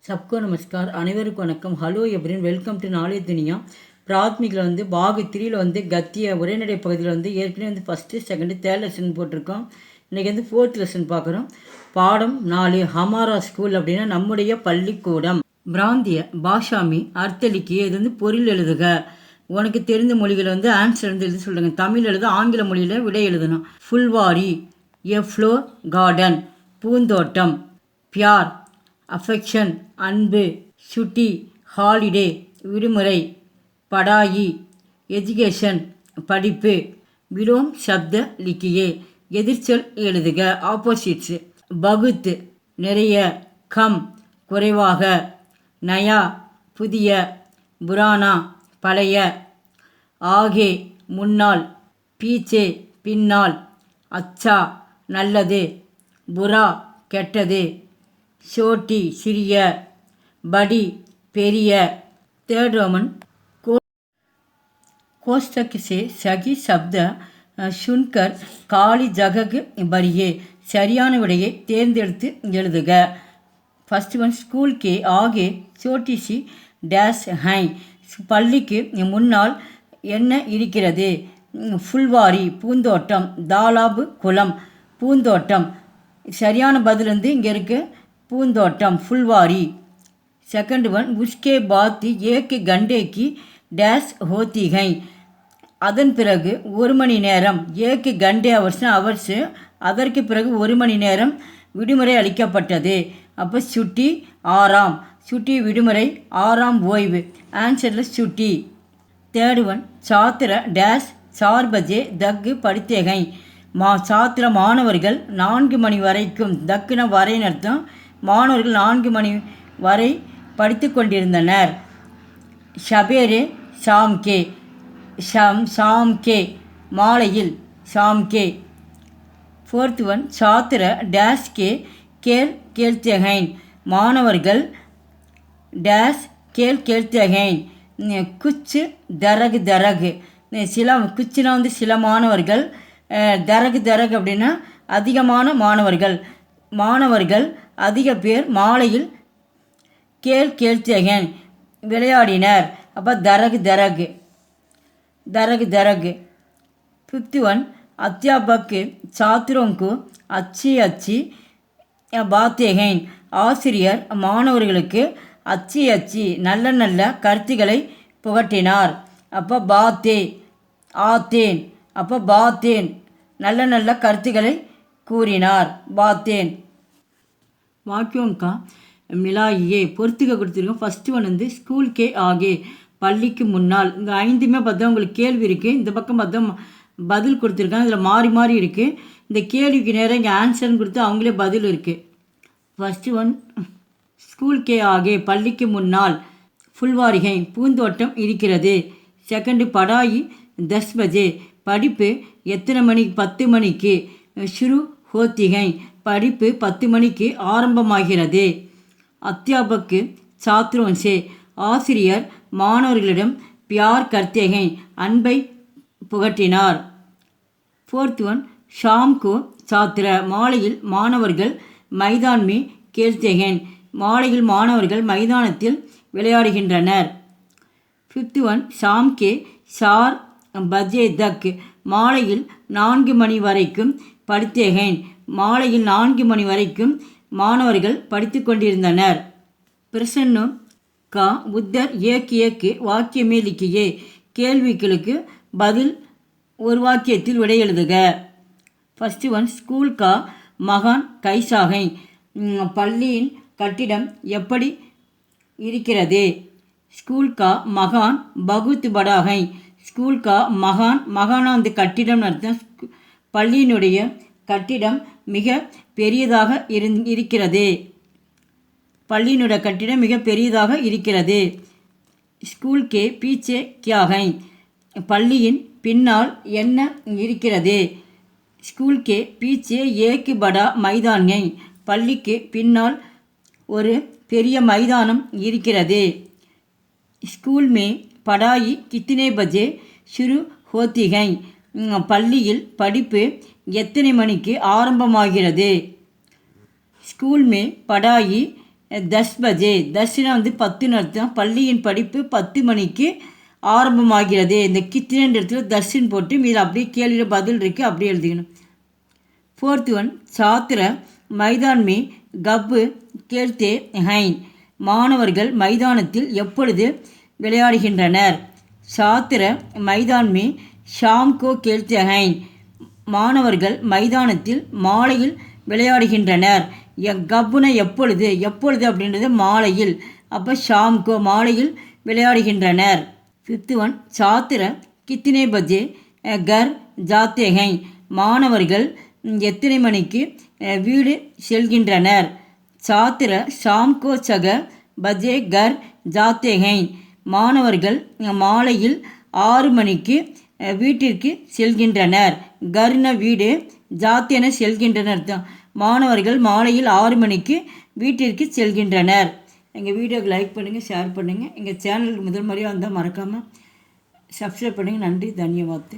सबको नमस्कार அனைவருக்கும் வணக்கம். ஹலோ எவ்ரின் வெல்கம் டு நாளே துனியா. பிராத்மிகில் பாகு 3ல் கத்திய உரைநடை பகுதியில் ஏற்கனவே ஃபஸ்ட்டு செகண்டு தேர்ட் லெசன் போட்டிருக்கோம். இன்றைக்கி ஃபோர்த் லெசன் பார்க்குறோம். பாடம் 4 ஹமாரா ஸ்கூல் அப்படின்னா நம்முடைய பள்ளிக்கூடம். பிராந்திய பாஷாமி அர்த்தலிக்கிய இது பொருள் எழுதுக. உனக்கு தெரிந்த மொழிகள் ஆன்சர் எழுத சொல்லுங்க. தமிழ் எழுத, ஆங்கில மொழியில் விடை எழுதணும். ஃபுல்வாரி எ ஃப்ளோர் கார்டன் பூந்தோட்டம். பியார் அஃபெக்ஷன் அன்பு. சுட்டி ஹாலிடே விடுமுறை. படாயி எஜுகேஷன் படிப்பு. விலோம் சப்த லிக்கியே எதிர்ச்சொல் எழுதுக, ஆப்போசிட்ஸ். பகுத் நிறைய, கம் குறைவாக, நயா புதிய, புராணா பழைய, ஆகே முன்னால், பீச்சே பின்னால், அச்சா நல்லது, புரா கெட்டது, சோட்டி சிறிய, படி பெரிய. தேர்ட் ரோமன் कोष्टक से सही शब्द सुनकर காலி ஜககு பரியே சரியான விடையை தேர்ந்தெடுத்து எழுதுக. ஃபர்ஸ்ட் ஒன் ஸ்கூல் கே ஆகே சோட்டி சி டேஷ் ஹை பள்ளிக்கு முன்னால் என்ன இருக்கிறது? ஃபுல்வாரி பூந்தோட்டம். தாலாபு குளம் பூந்தோட்டம். சரியான பதில் இங்கே இருக்குது பூந்தோட்டம் ஃபுல்வாரி. செகண்ட் ஒன் உஸ்கே பாத் ஏக் கண்டேக்கு டேஷ் ஹோத்திகை அதன் பிறகு 1 மணி நேரம். ஏக்கு கண்டே அவர்ஸு அதற்கு பிறகு 1 மணி நேரம் விடுமுறை அளிக்கப்பட்டது. அப்போ சுட்டி ஆறாம். சுட்டி விடுமுறை, ஆறாம் ஓய்வு. ஆன்சரில் சுட்டி. தேர்ட் ஒன் சாத்திர டேஷ் 4 பஜே தக்கு படித்தேகை சாத்திர மாணவர்கள் 4 மணி வரைக்கும். தக்குன வரை அர்த்தம். மாணவர்கள் 4 மணி வரை படித்து கொண்டிருந்தனர். ஷபேரே ஷாம்கே ஷாம்கே மாலையில் ஷாம்கே. ஃபோர்த் ஒன் சாத்திர டேஷ் கே கேள் கேள்த்தேகைன் மாணவர்கள் டேஷ் கேள் கேள்த்தேகைன் குச்சு தரகு தரகு சில குச்சுனா சில மாணவர்கள், தரகு தரகு அப்படின்னா அதிகமான மாணவர்கள். மாணவர்கள் அதிக பேர் மாலையில் கேள் கேள்த்தேகன் விளையாடினர். அப்போ தரகு தரகு दरग दरग. फिफ्थ वन अध्यापक छात्रों को अच्छी अच्छी बातें हैं ஆசிரியர் மாணவர்களுக்கு அச்சி அச்சி நல்ல நல்ல கருத்துக்களை புகட்டினார். அப்போ பாத்தே ஆத்தேன். அப்போ பாத்தேன் நல்ல நல்ல கருத்துக்களை கூறினார். பாத்தேன். வாக்கியோங்கா மிலாயே பொறுத்துக்க கொடுத்துருக்கோம். ஃபஸ்ட்டு ஒன் ஸ்கூல் கே ஆகே பள்ளிக்கு முன்னால். இந்த 5மே பார்த்தா உங்களுக்கு கேள்வி இருக்குது. இந்த பக்கம் பார்த்தா பதில் கொடுத்துருக்காங்க. இதில் மாறி மாறி இருக்குது. இந்த கேள்விக்கு நேரம் இங்கே ஆன்சர்னு கொடுத்து அவங்களே பதில் இருக்குது. ஃபஸ்ட்டு ஒன் ஸ்கூல் கே ஆகே பள்ளிக்கு முன்னால் ஃபுல்வாரிகை பூந்தோட்டம் இருக்கிறது. செகண்டு படாயி 10 பஜே படிப்பு எத்தனை மணிக்கு? 10 மணிக்கு. ஷுரு ஹோத்திகை படிப்பு 10 மணிக்கு ஆரம்பமாகிறது. அத்தியாபக்கு சாத்ரோன்சே ஆசிரியர் மாணவர்களிடம் பியார் கர்த்தேகை அன்பை புகட்டினார். ஃபோர்த் ஒன் ஷாம்கோ சாத்திர மாலையில் மாணவர்கள் மைதான்மே கேள்த்தேகன் மாலையில் மாணவர்கள் மைதானத்தில் விளையாடுகின்றனர். ஃபிஃப்த் ஒன் ஷாம்கே 4 பஜே தக் மாலையில் 4 மணி வரைக்கும் படித்தேகன் மாலையில் 4 மணி வரைக்கும் மாணவர்கள் படித்து கொண்டிருந்தனர். பிரசன்னம் கா உத்தர் ஏக்கு வாக்கியமே லிக்கியே கேள்விகளுக்கு பதில் ஒரு வாக்கியத்தில் விடை எழுதுக. ஃபஸ்ட்டு ஒன் ஸ்கூல் கா மகான் கைசாகை பள்ளியின் கட்டிடம் எப்படி இருக்கிறது? ஸ்கூல் கா மகான் பகுத் படாகை ஸ்கூல் கா மகான் மகானா கட்டிடம் அர்த்தம். பள்ளியினுடைய கட்டிடம் மிக பெரியதாக இருக்கிறது. பள்ளியினுடைய கட்டிடம் மிக பெரியதாக இருக்கிறது. ஸ்கூல் கே பீச்சே கியாகை பள்ளியின் பின்னால் என்ன இருக்கிறது? ஸ்கூல் கே பீச்சே ஏக்கு படா மைதான்கை பள்ளிக்கு பின்னால் ஒரு பெரிய மைதானம் இருக்கிறது. ஸ்கூல் மே படாயி கித்தனை பஜே ஷுரு ஹோத்திகை பள்ளியில் படிப்பு எத்தனை மணிக்கு ஆரம்பமாகிறது? स्कूल में पढ़ाई 10 பஜே. 10னா வந்து 10ன்னு அர்த்தம். பள்ளியின் படிப்பு 10 மணிக்கு ஆரம்பமாகிறது. இந்த கித்தனைன்ற இடத்துல தஸ்ன்னு போட்டு மீது அப்படியே கேள்வியில் பதில் இருக்குது, அப்படியே எழுதிக்கணும். 4th ஒன், சாத்திர மைதான் மே கப்பு கேள்தே ஹைன். மாணவர்கள் மைதானத்தில் எப்பொழுது விளையாடுகின்றனர்? சாத்திர மைதான் மே ஷாம் கோ கேள்தே ஹைன். மாணவர்கள் மைதானத்தில் மாலையில் விளையாடுகின்றனர். கப்புன எப்பொழுது, எப்பொழுது அப்படின்றது மாலையில். அப்போ ஷாம்கோ மாலையில் விளையாடுகின்றனர். 5th ஒன், சாத்திர கித்தனை பஜே கர் ஜாத்தே ஹை. மாணவர்கள் எத்தனை மணிக்கு வீடு செல்கின்றனர்? சாத்திர ஷாம்கோ சக பஜே கர் ஜாத்தே ஹை. மாணவர்கள் மாலையில் 6 மணிக்கு வீட்டிற்கு செல்கின்றனர். கர்ன வீடு, ஜாத்தேன செல்கின்றனர் அர்த்தம். மாணவர்கள் மாலையில் 6 மணிக்கு வீட்டிற்கு செல்கின்றனர். எங்கள் வீடியோக்கு லைக் பண்ணுங்கள், ஷேர் பண்ணுங்கள். எங்கள் சேனலுக்கு முதல் முறையாக வந்தால் மறக்காமல் சப்ஸ்கிரைப் பண்ணுங்கள். நன்றி, தன்யவாத்.